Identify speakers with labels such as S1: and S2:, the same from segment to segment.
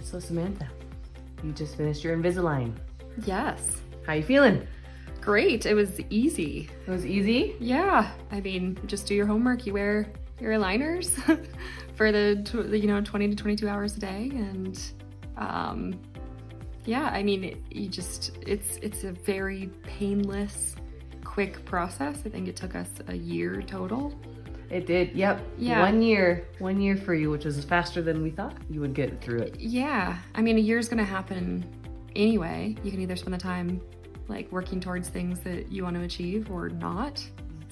S1: So Samantha, you just finished your Invisalign.
S2: Yes.
S1: How you feeling?
S2: Great. It was easy.
S1: It was easy?
S2: Yeah. I mean, just do your homework. You wear your aligners for the 20 to 22 hours a day. And yeah, I mean, it's a very painless, quick process. I think it took us a year total.
S1: It did, yep.
S2: Yeah.
S1: 1 year for you, which was faster than we thought you would get through it.
S2: Yeah. I mean, a year's gonna happen anyway. You can either spend the time like working towards things that you want to achieve or not.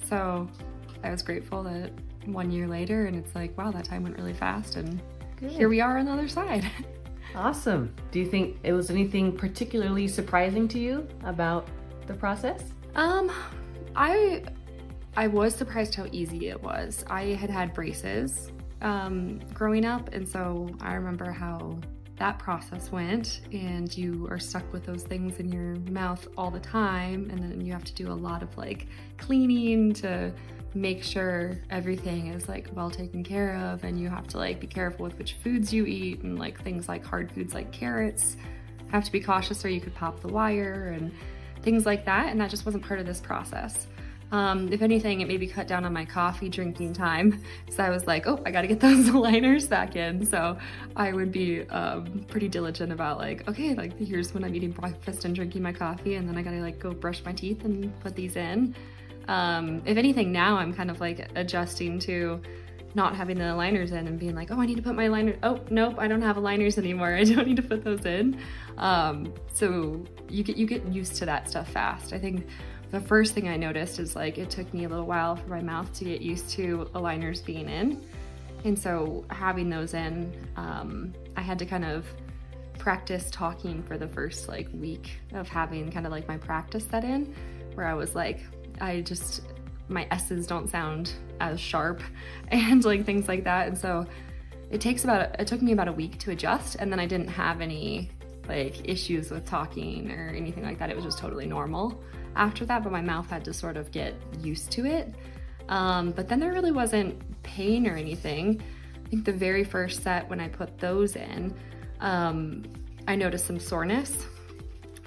S2: So I was grateful that 1 year later, and it's like, wow, that time went really fast, and
S1: Good.
S2: Here we are on the other side.
S1: Awesome. Do you think it was anything particularly surprising to you about the process?
S2: I was surprised how easy it was. I had braces growing up, and so I remember how that process went, and you are stuck with those things in your mouth all the time, and then you have to do a lot of like cleaning to make sure everything is like well taken care of, and you have to like be careful with which foods you eat, and like things like hard foods like carrots have to be cautious or you could pop the wire and things like that, and that just wasn't part of this process. If anything, it maybe cut down on my coffee drinking time. So I was like, oh, I gotta get those aligners back in. So I would be pretty diligent about like, okay, like here's when I'm eating breakfast and drinking my coffee, and then I gotta like go brush my teeth and put these in. If anything, now I'm kind of like adjusting to not having the aligners in and being like, oh, I need to put my aligners. Oh, nope, I don't have aligners anymore. I don't need to put those in. So you get used to that stuff fast. I think the first thing I noticed is like it took me a little while for my mouth to get used to aligners being in. And so having those in, I had to kind of practice talking for the first like week of having kind of like my practice set in, where I was like, my S's don't sound as sharp and like things like that. And so it took me about a week to adjust, and then I didn't have any like issues with talking or anything like that. It was just totally normal after that, but my mouth had to sort of get used to it. But then there really wasn't pain or anything. I think the very first set when I put those in, I noticed some soreness,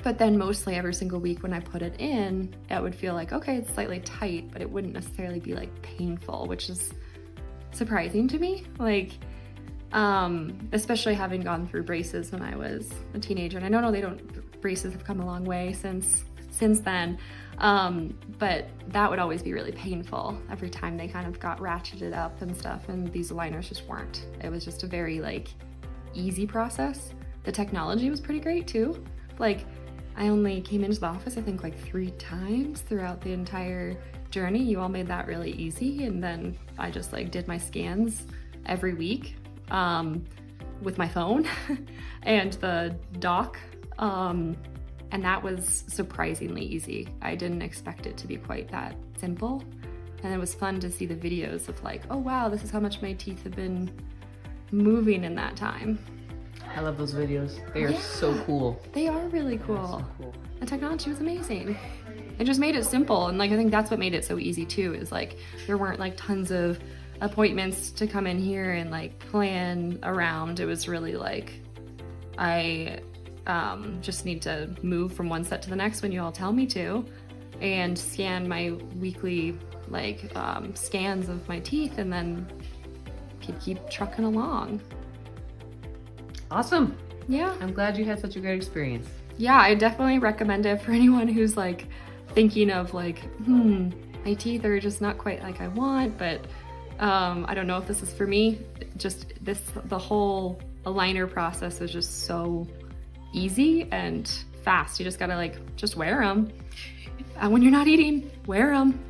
S2: but then mostly every single week when I put it in, it would feel like, okay, it's slightly tight, but it wouldn't necessarily be like painful, which is surprising to me. Like, especially having gone through braces when I was a teenager. And I know braces have come a long way since then, but that would always be really painful every time they kind of got ratcheted up and stuff, and these aligners just weren't. It was just a very like easy process. The technology was pretty great too. Like, I only came into the office I think like 3 times throughout the entire journey. You all made that really easy, and then I just like did my scans every week with my phone and the dock, and that was surprisingly easy. I didn't expect it to be quite that simple, and it was fun to see the videos of like, oh wow, this is how much my teeth have been moving in that time.
S1: I love those videos. They are so cool.
S2: They are really cool. The technology was amazing. It just made it simple, and like I think that's what made it so easy too, is like there weren't like tons of appointments to come in here and like plan around. It was really like I just need to move from one set to the next when you all tell me to, and scan my weekly like scans of my teeth, and then keep trucking along.
S1: Awesome.
S2: Yeah.
S1: I'm glad you had such a great experience.
S2: Yeah, I definitely recommend it for anyone who's like thinking of like, my teeth are just not quite like I want, but I don't know if this is for me. The whole aligner process was just so easy and fast. You just gotta like, just wear them. When you're not eating, wear them.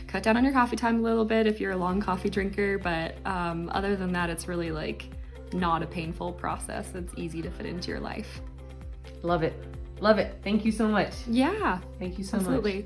S2: Cut down on your coffee time a little bit if you're a long coffee drinker, but other than that, it's really like not a painful process. It's easy to fit into your life.
S1: Love it. Love it. Thank you so much.
S2: Yeah.
S1: Thank you so
S2: absolutely.
S1: much.